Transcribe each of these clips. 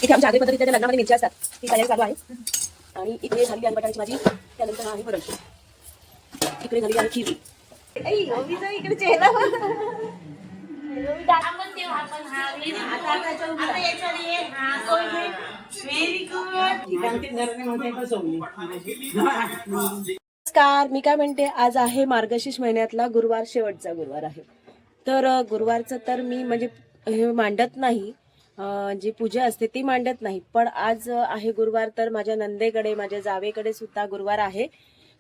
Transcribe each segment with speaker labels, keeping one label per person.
Speaker 1: इथे आमच्या आधी पद्धतीच्या लग्नामध्ये मिरच्या असतात ती तयारी चालू आहे. आणि इकडे झाली आहे बटाट्याची भाजी, त्यानंतर आहे वरण, इकडे झाली आहे खीर. इकडे चेहरा नमस्कार. मी काय म्हणते, आज आहे मार्गशीर्ष महिन्यातला गुरुवार, शेवटचा गुरुवार आहे. तर गुरुवारचं तर मी म्हणजे हे मांडत नाही, जी पूजा असते ती मांडत नाही. पण आज आहे गुरुवार, तर माझ्या नंदेकडे, माझ्या जावेकडे सुद्धा गुरुवार आहे.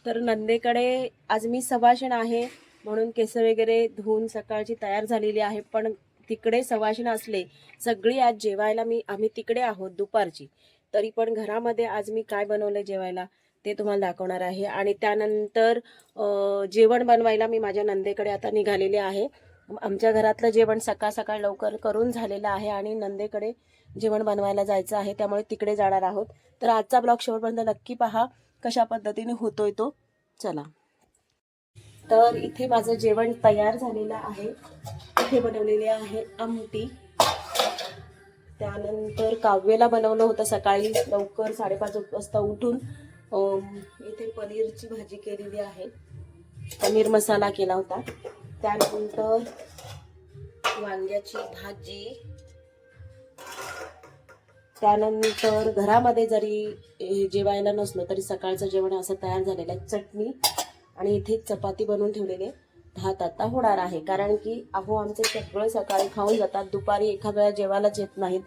Speaker 1: तर नंदेकडे आज मी सवाशीण आहे म्हणून केस वगैरे धुवून सकाळची तयार झालेली आहे. पण तिकडे सवाशीण असले सगळी आज जेवायला आम्ही तिकडे आहोत दुपारची. तरी पण घरामध्ये आज मी काय बनवलं जेवायला ते तुम्हाला दाखवणार आहे. आणि त्यानंतर जेवण बनवायला मी माझ्या नंदेकडे आता निघालेले आहे. आमच्या घरातलं जेवण सकाळ सकाळ लवकर करून झालेलं आहे आणि नंदेकडे जेवण बनवायला जायचं आहे, त्यामुळे तिकडे जाणार आहोत. तर आजचा ब्लॉग शेवटपर्यंत नक्की पहा कशा पद्धतीने होतोय तो. चला. तर इथे माझं जेवण तयार झालेलं आहे. इथे बनवलेले आहे आमटी, त्यानंतर काव्याला बनवलं होतं सकाळी लवकर 5:30 वाजता उठून. इथे पनीरची भाजी केलेली आहे, पनीर मसाला केला होता. त्यानंतर वांग्याची भाजी. त्यानंतर घरामध्ये जरी जेवायला नसलो तरी सकाळचं जेवण असं तयार झालेलं आहे. चटणी आणि इथे चपाती बनवून ठेवलेले. भात आता होणार आहे, कारण की आमचे सगळे सकाळी खाऊन जातात, दुपारी एखाद्या वेळा जेवायलाच येत नाहीत,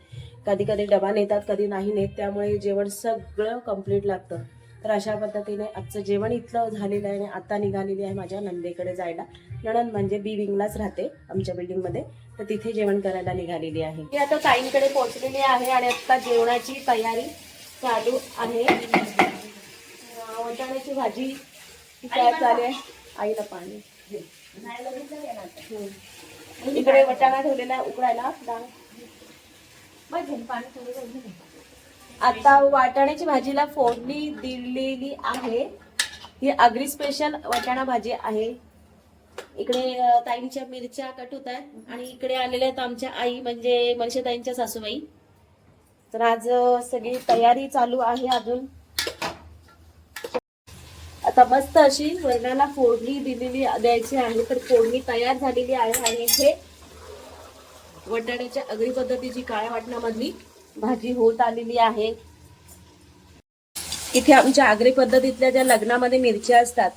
Speaker 1: कधी कधी डबा नेतात, कधी नाही नेत, त्यामुळे जेवण सगळं कंप्लीट लागतं. तर अशा पद्धतीने आजचं जेवण इथलं झालेलं आहे आणि आता निघालेली आहे माझ्या नंदेकडे जायला. नणंद म्हणजे बी विंगलाच राहते आमच्या बिल्डिंगमध्ये, तर तिथे जेवण करायला निघालेली आहे. ती आता ताईंकडे पोहोचलेली आहे आणि आता जेवणाची तयारी चालू आहे. वाटाण्याची भाजी तयार झाली आहे. आईला पाणी इकडे वटाणा ठेवलेला उकडायला. आता वाटाण्याची भाजीला फोडणी दिलेली आहे. ही आगरी स्पेशल वाटाणा भाजी आहे. इकडे ताईंच्या मिरच्या कट होत आहेत आणि इकडे आलेल्या आहेत आमच्या आई म्हणजे मनशेताईंच्या सासूबाई. तर आज सगळी तयारी चालू आहे. अजून आता मस्त अशी वरणाला फोडणी दिलेली द्यायची आहे. तर फोडणी तयार झालेली आहे आणि इथे वटाण्याच्या आगरी पद्धतीची काळ्या वाटणामधली भाजी होत आलेली आहे. इथे आमच्या आगरी पद्धतीतल्या ज्या लग्नामध्ये मिरच्या असतात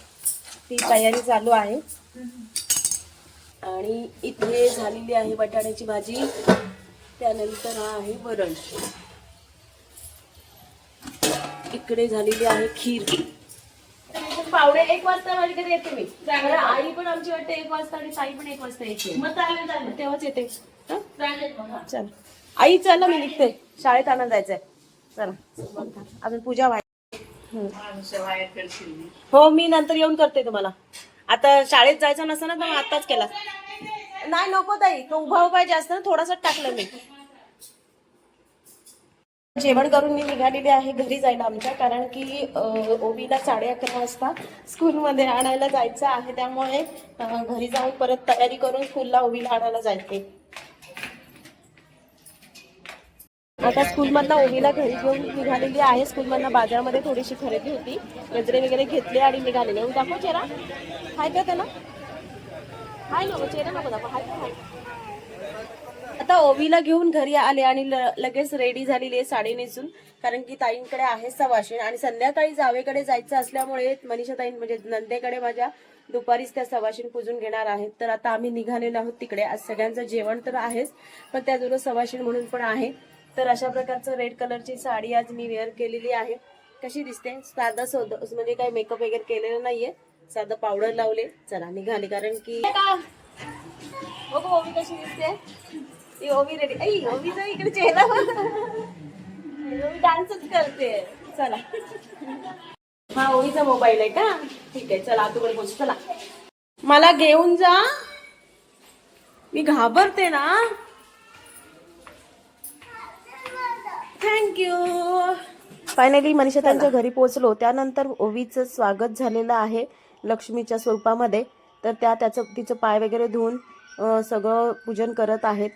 Speaker 1: ती तयारी चालू आहे. आणि इथे झालेली आहे वटाण्याची भाजी, त्यानंतर आहे वरण, इकडे झालेली आहे खीर. 1:15 वाजता माझ्याकडे येते मी. आई पण आमची वाटते 1 वाजता आणि ताई पण 1 वाजता येते. मग चालेल तेव्हाच येते. चल आई, चला मी निघते, शाळेत आणायला जायचंय. चला अजून पूजा व्हायची. हो, मी नंतर येऊन करते तुम्हाला. आता शाळेत जायचं नसतं ना तर मग आताच केला. नाही नको ताई, तो उभा पाहिजे असतं ना, थोडासा टाकलं मी. जेवण करून मी निघालेली आहे घरी जायला आमच्या, कारण की ओवीला 11:30 वाजता स्कूलमध्ये आणायला जायचं आहे. त्यामुळे घरी जाऊन परत तयारी करून स्कूलला ओवीला आणायला जायचे. आता स्कूलमधनं ओवीला घरी घेऊन निघालेली आहे. स्कूलमधनं बाजारामध्ये थोडीशी खरेदी होती, गजरे वगैरे घेतले आणि निघालेले. दाखव चेहरा, हाय का त्याला? हाय नको, चेहरा नको दाखव, हाय का? आता ओवीला घेऊन घरी आले आणि लगेच रेडी झालेली आहे साडी नेसून, कारण की ताईंकडे आहे सवाशीण आणि संध्याकाळी जावेकडे जायचं असल्यामुळे मनीषा ताई म्हणजे नंदेकडे माझ्या दुपारीच त्या सवाशीण पूजून घेणार आहेत. तर आता आम्ही निघालेलो आहोत तिकडे. आज सगळ्यांचं जेवण तर आहेच, पण त्याजवळ सवाशीण म्हणून पण आहे. तर अशा प्रकारचं रेड कलरची साडी आज मी वेअर केलेली आहे. कशी दिसते? साधं सोधं, म्हणजे काही मेकअप वगैरे केलेलं नाहीये, साधं पावडर लावले. चला निघाले, कारण की बघू ओवी कशी दिसते. ती ओवी रेडी. आई ओवीचा इकडे चेहरा, ओवी डान्सच करते. चला. हा ओवीचा मोबाईल आहे का? ठीक आहे, चला आतूकडे पोहोच. चला मला घेऊन जा, मी घाबरते ना. थँक्यू. फायनली मनीषा त्यांच्या घरी पोहोचलो. त्यानंतर ओवीचं स्वागत झालेलं आहे लक्ष्मीच्या स्वरूपामध्ये. तर तिचं पाय वगैरे धुवून सगळं पूजन करत आहेत.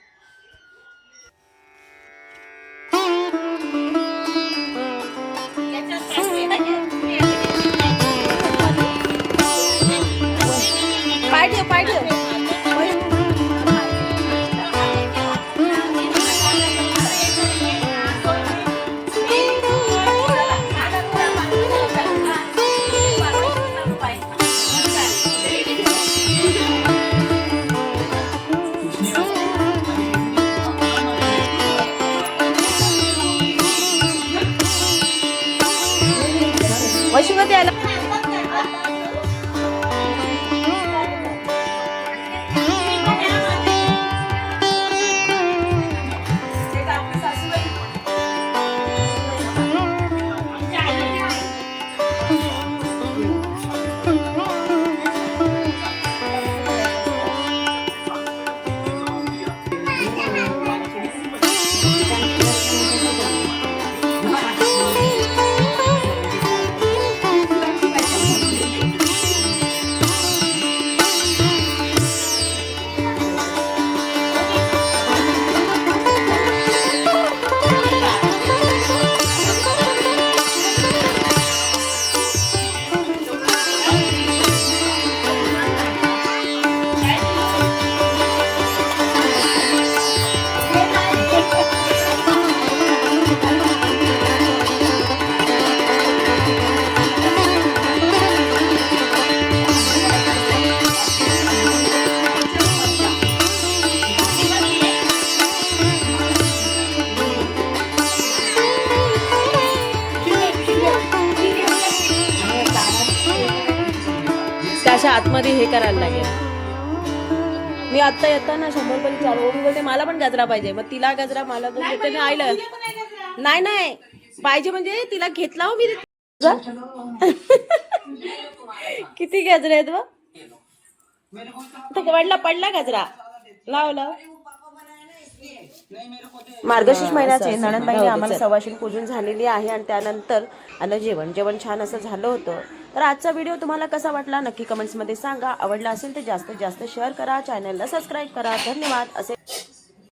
Speaker 1: आतमध्ये हे करायला लागेल. मी आता येताना 100 रुपये चार ओवी बोलते मला पण गजरा पाहिजे. मग तिला गजरा मला पण घेते ना आईला. नाही नाही पाहिजे म्हणजे तिला घेतला हो मी. किती गजरे आहेत बघ. पडला गजरा लाव लाव. मार्गशीर्ष महिन्याचे नणंदबाईने आम्हाला सवाशीण पूजन झालेली आहे आणि त्यानंतर आलं जेवण छान असं झालं होतं. तर आजचा व्हिडिओ तुम्हाला कसा वाटला नक्की कमेंट्समध्ये सांगा. आवडला असेल तर जास्तीत जास्त शेअर करा, चॅनलला सबस्क्राईब करा. धन्यवाद. असे